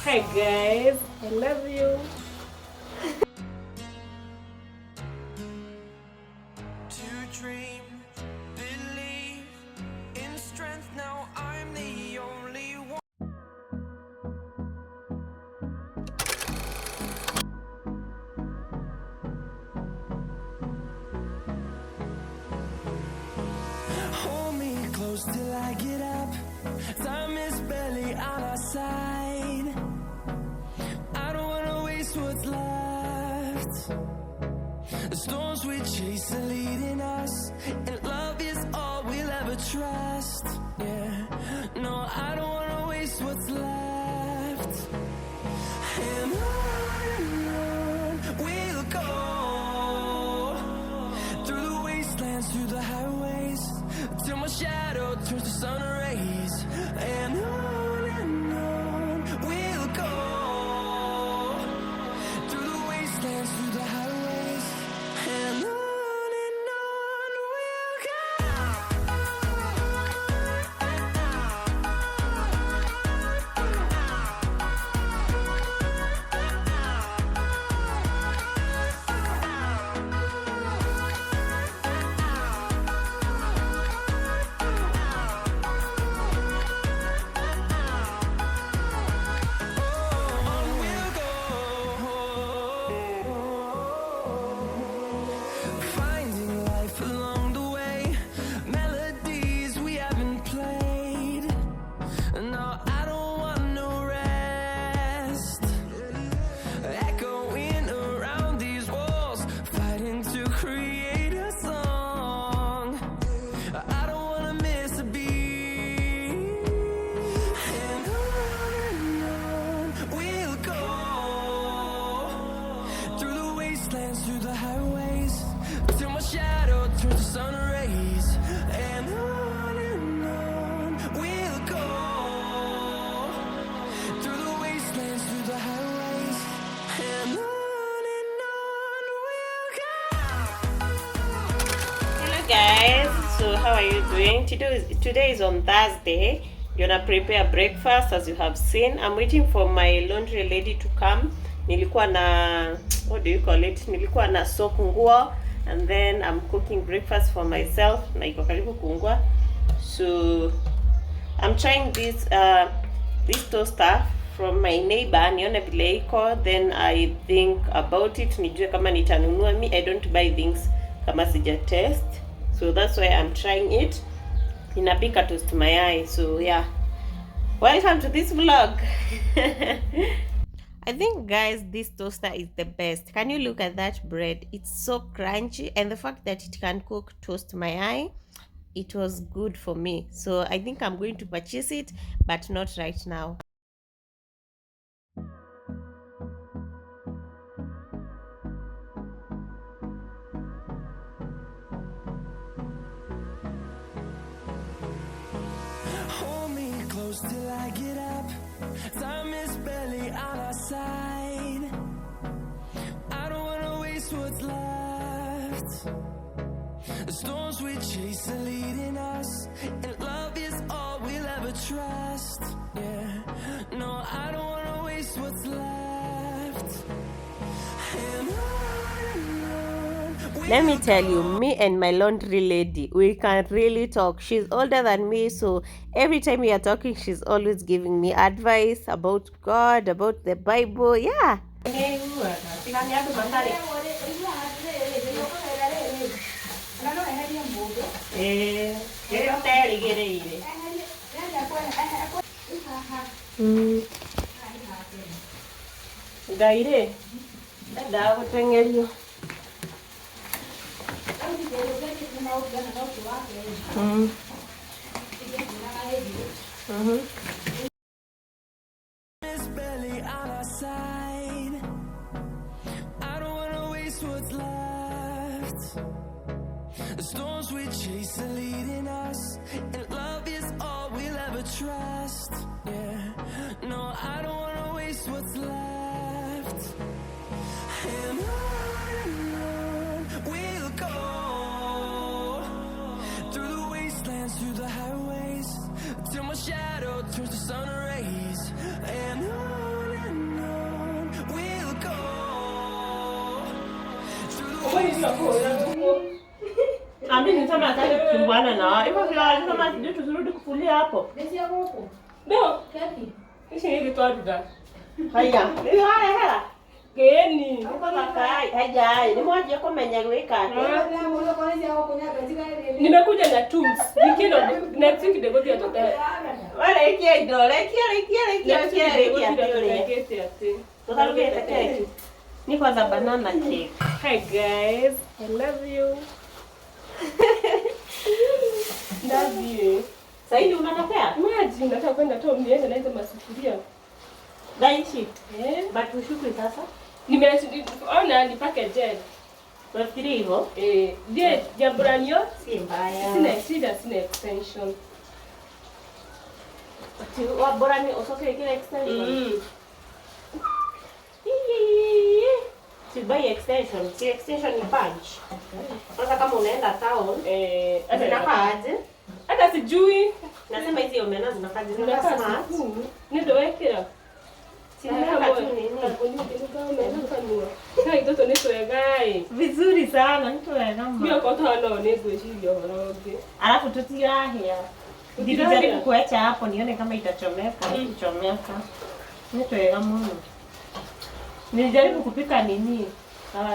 Hi guys, I love you. To dream, believe in strength. Now I'm the only one. Hold me close till I get up. Time is barely on our side. I don't wanna waste what's left. The storms we chase are leading us, and love is all we'll ever trust. Yeah, no, I don't wanna waste what's left. And on we'll go, through the wastelands, through the highways, till my shadow turns to sun rays. And on we'll go, through the wastelands, through the highways, and on we'll finding life along the way, melodies we haven't played. No, I don't want no rest. Echoing around these walls, fighting to create a song. I don't wanna miss a beat. And on we'll go, through the wastelands, through the highways, till my shadow turns to sun rays. And on we'll go, through the wastelands, through the highways, and on we'll go. Hello guys, so how are you doing? Today is on Thursday. Gonna prepare breakfast as you have seen. I'm waiting for my laundry lady to come. Nilikuwa na, what do you call it? Nilikuwa na soak nguo, and then I'm cooking breakfast for myself. Na iko karibu kuungua. So I'm trying this toaster from my neighbor. Nione vile iko, then I think about it, nijue kama nitanunua. Me, I don't buy things kama sija test. So that's why I'm trying it. Ninapika toast mayai. So yeah. Welcome to this vlog. I think guys, this toaster is the best. Can you look at that bread? It's so crunchy, and the fact that it can cook toast mayai, it was good for me. So I think I'm going to purchase it, but not right now. Hold me close till I get up. Time is barely on our side. I don't wanna waste what's left. The storms we chase are leading us, and love is all we'll ever trust. Yeah, no, I don't wanna waste what's left. And on Let me tell you, me and my laundry lady, we can really talk. She's older than me, so every time we are talking, she's always giving me advice about God, about the Bible. Yeah. Gaire, da kutengelio. is barely on our side. I don't wanna waste what's left. The storms we chase are leading us, and love is all we'll ever trust. Yeah, no, I don't wanna waste what's left. And on we'll go, through the wastelands, through the highways, till my shadow turns to sun rays. And on Mimi nisema nataka kuchumbana na hivyo vile alisema sijui tuzirudi kufulia hapo. Ndio. Hizi hivi tu ada. Haya. Ni haya. Geni. Haja. Ni mwaje kumenya gwika ati. Nimekuja na tools. Nikindo next week ndio ndio toka. Wale ikie dole, ikie. Tutarudi keki. Ni kwanza banana cake. Hi guys. I love you. Love you. Saidi unataka? Maji nataka kwenda tu niende na hizo masufuria. Daishi. But ushukuri sasa. Nimeona nipake gel. Unafikiri hivyo? Je, jamburanio? Si mbaya. Sina extension. Ati waborani usoke kile extension. Si buy extension. Si extension ni punch. Sasa kama unaenda town, zinakaaje? Hata sijui. Nasema hizi omena zinakaaje? Zinakaa smart. Ndio wekera. Vizuri sana nitwega mama. Alafu tutirahia. Ndio kuacha hapo nione kama itachomeka, ikichomeka. Nitwega mama. Nilijaribu kupika nini?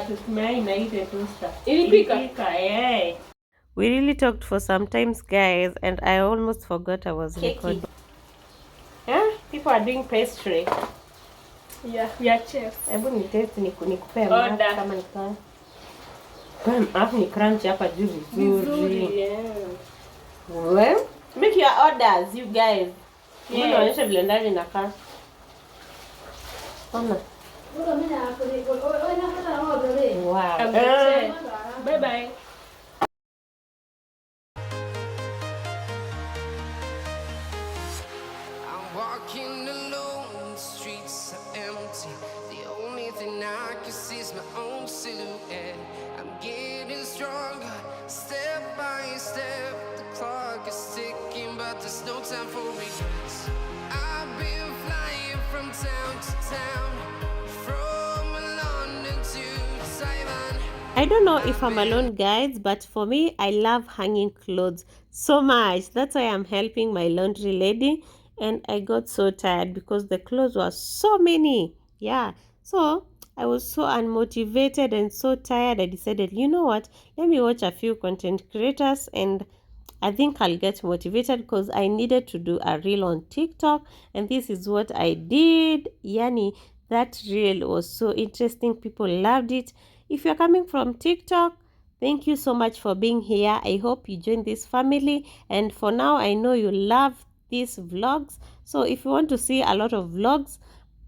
Tutumai na ile toaster. Ilipika. We really talked for some times guys and I almost forgot I was recording. People are doing pastry. Yeah, we are chefs. Hebu ni taste nikupe mama kama nikaa. Alafu ni crunch hapa juu vizuri. Well, make your orders you guys. Naonyesha vile ndani inakaa. Ona. Wow. Bye bye. Walking alone, the streets are empty. The only thing I can see is my own silhouette. I'm getting stronger, step by step. The clock is ticking, but there's no time for regrets. I've been flying from town to town, from London to Taiwan. I don't know if I'm alone guys, but for me, I love hanging clothes so much. That's why I'm helping my laundry lady. And I got so tired because the clothes were so many. Yeah. So I was so unmotivated and so tired. I decided, you know what? Let me watch a few content creators and I think I'll get motivated because I needed to do a reel on TikTok. And this is what I did. Yani, that reel was so interesting. People loved it. If you're coming from TikTok, thank you so much for being here. I hope you join this family. And for now, I know you love these vlogs, so if you want to see a lot of vlogs,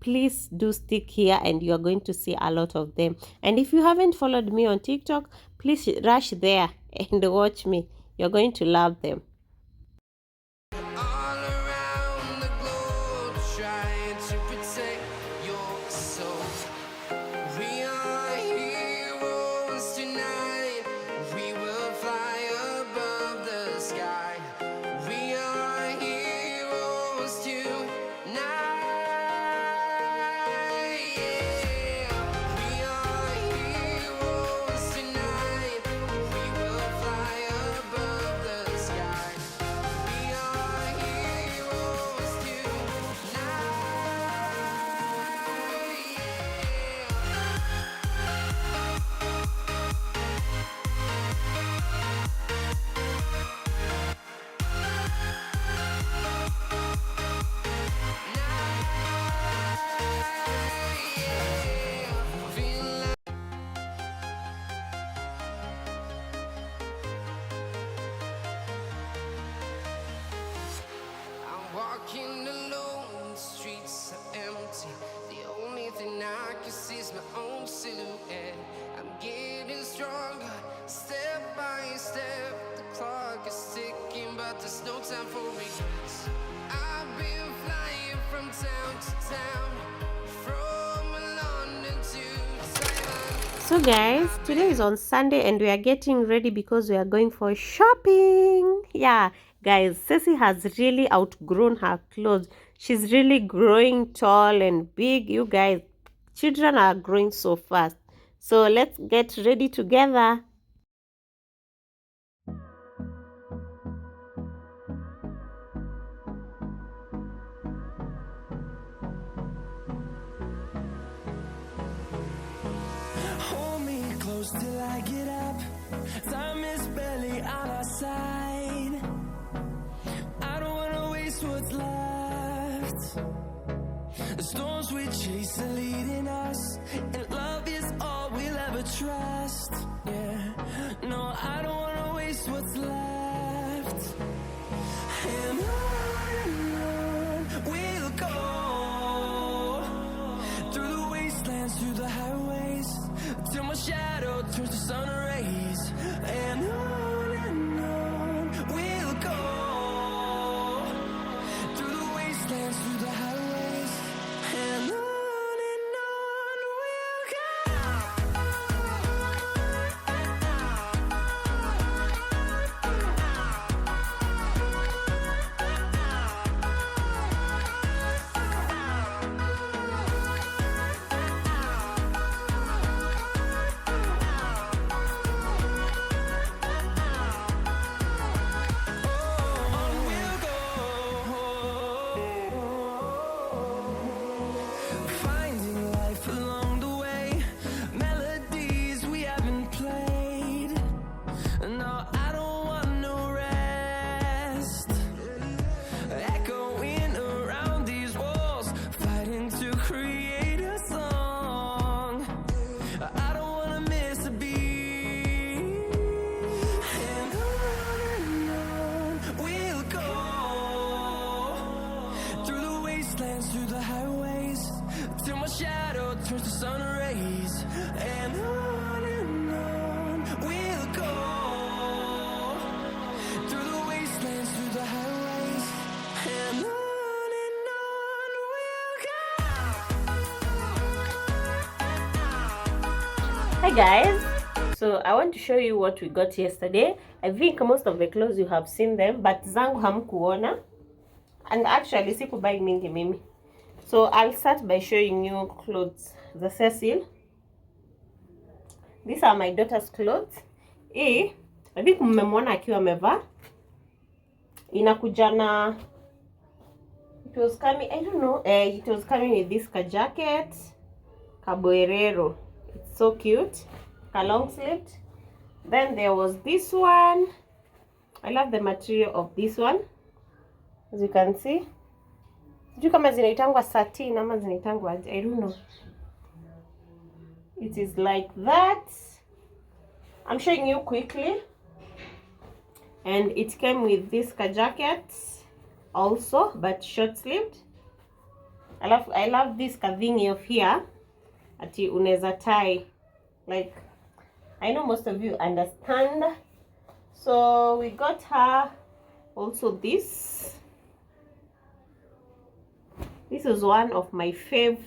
please do stick here and you are going to see a lot of them. And if you haven't followed me on TikTok, please rush there and watch me. You're going to love them. All around the globe, trying to protect your soul. We are heroes tonight. We will fly above the sky. We are heroes tonight. Yeah. We are heroes tonight. We will fly above the sky. We are heroes tonight. I'm walking alone, the streets are empty. The only thing I can see is my own silhouette. I'm getting stronger, step by step. The clock is ticking, but there's no time for regrets. I've been flying from town to town, from London to Taiwan. So guys, today is on Sunday and we are getting ready because we are going for shopping. Yeah, guys, Ceci has really outgrown her clothes. She's really growing tall and big. You guys, children are growing so fast. So let's get ready together. Hold me close till I get up. Time is barely on our side. I don't wanna waste what's left. The storms we chase are leading us, and love is all we'll ever trust. Yeah, no, I don't wanna waste what's left. And on we'll go, through the wastelands, through the highways, till my shadow turns to sun rays. And on we'll go, through the wastelands, through the highways, and on we'll finding life along the way, melodies we haven't played. No, I don't want no rest. Echoing around these walls, fighting to create a song. I don't wanna miss a beat. And on we'll go, through the wastelands, through the highways, till my shadow turns to sun rays. And on we'll go, through the wastelands, through the highways, and on we'll go. Hi guys, so I want to show you what we got yesterday. I think most of the clothes you have seen them, but zangu hamkuona, and actually sikubai mingi mimi. So I'll start by showing you clothes za Cecil. These are my daughter's clothes. I think mmemwona akiwa amevaa. Inakuja na, it was coming, I don't know, it was coming with this ka jacket, ka boerero. It's so cute, ka long sleeved. Then there was this one. I love the material of this one, as you can see. Sijui kama zinaitangwa satin ama zinaitangwa, I don't know. It is like that. I'm showing you quickly. And it came with this ka jacket also, but short sleeved. I love this ka thingy of here. Ati uneza tie. Like, I know most of you understand. So we got her also this. This is one of my fave.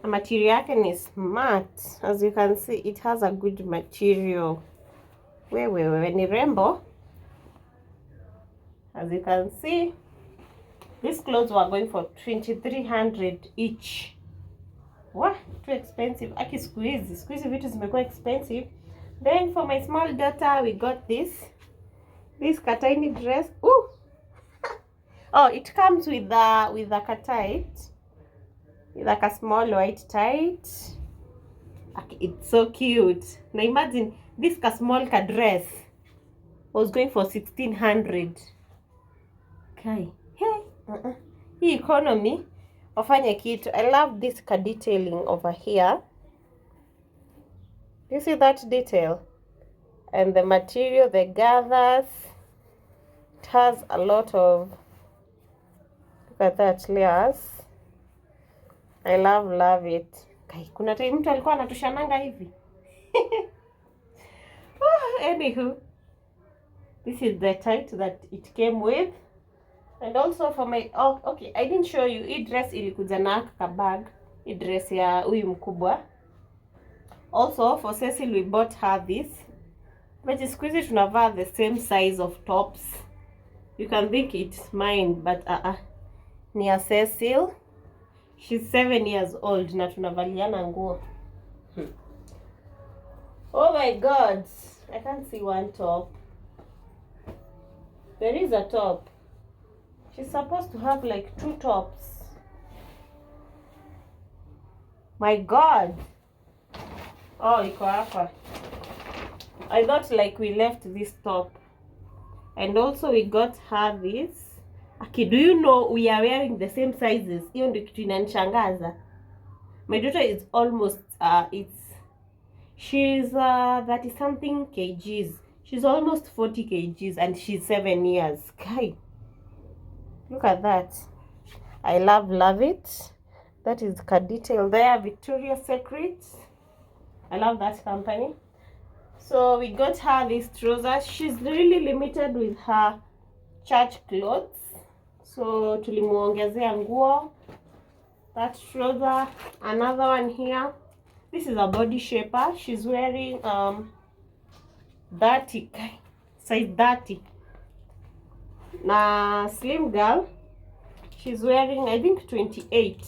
The material yake ni smart. As you can see, it has a good material. Wewe ni rembo. As you can see, these clothes were going for 2,300 each. What? Too expensive. Aki siku hizi vitu zimekuwa expensive. Then for my small daughter, we got this tiny dress. Ooh. Oh, it comes with a tight, with like a small white tight. It's so cute. Now imagine this small dress was going for 1,600. Okay. Hey. Hii economy wafanye kitu. I love this detailing over here. You see that detail? And the material, the gathers, it has a lot of, look at that, layers. I love it. Kai, kuna time mtu alikuwa anatushananga hivi. Anywho, this is the tight that it came with. And also for my, oh, okay, I didn't show you. Hii dress ilikuja na ka bag. Hii dress ya huyu mkubwa. Also for Cecil we bought her this. But siku hizi tunavaa the same size of tops. You can think it's mine, but ni ya Cecil. She's 7 years old na tunavaliana nguo. Oh my god, I can't see one top. There is a top. She's supposed to have like 2 tops. My god. Oh, iko hapa. I thought like we left this top. And also we got her this. Okay, do you know we are wearing the same sizes? Hiyo ndio kitu inanishangaza. My daughter is almost she's 30 something kgs. She's almost 40 kgs and she's 7 years. Kai. Look at that. I love it. That is the detail there. Victoria's Secret. I love that company. So we got her these trousers. She's really limited with her church clothes. So tulimuongezea nguo. That trouser. Another one here. This is a body shaper. She's wearing 30. Size 30. Na slim girl. She's wearing, I think, 28.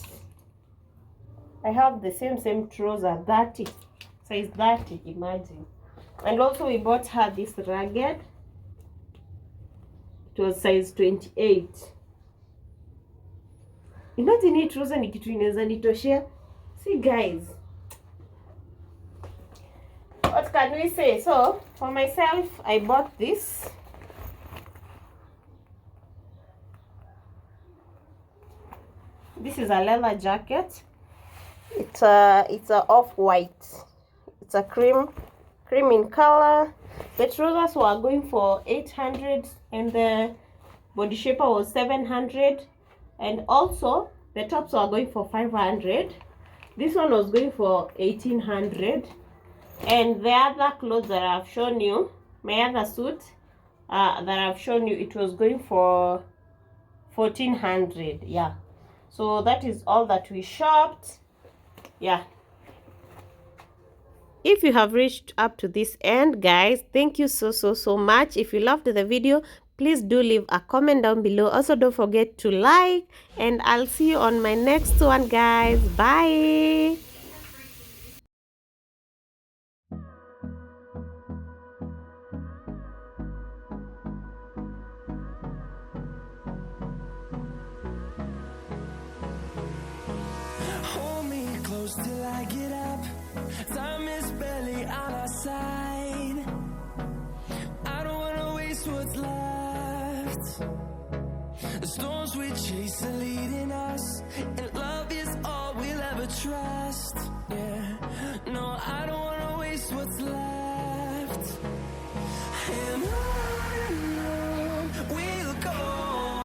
I have the same trouser, 30. Size 30, imagine. And also we bought her this ragged. It was size 28. Imagine hii trouser ni kitu inaweza nitoshea. See guys. What can we say? So, for myself, I bought this. This is a leather jacket. It's a off-white. It's a cream in color. The trousers were going for 800 and the body shaper was 700, and also the tops were going for 500. This one was going for 1800, and the other clothes that I've shown you, my other suit that I've shown you, it was going for 1400. Yeah, so that is all that we shopped. Yeah, if you have reached up to this end, guys, thank you so much. If you loved the video, please do leave a comment down below. Also, don't forget to like, and I'll see you on my next one, guys. Bye. Hold me close till I get up. Time is barely on our side. I don't wanna waste what's left. The storms we chase are leading us, and love is all we'll ever trust. Yeah, no, I don't wanna waste what's left.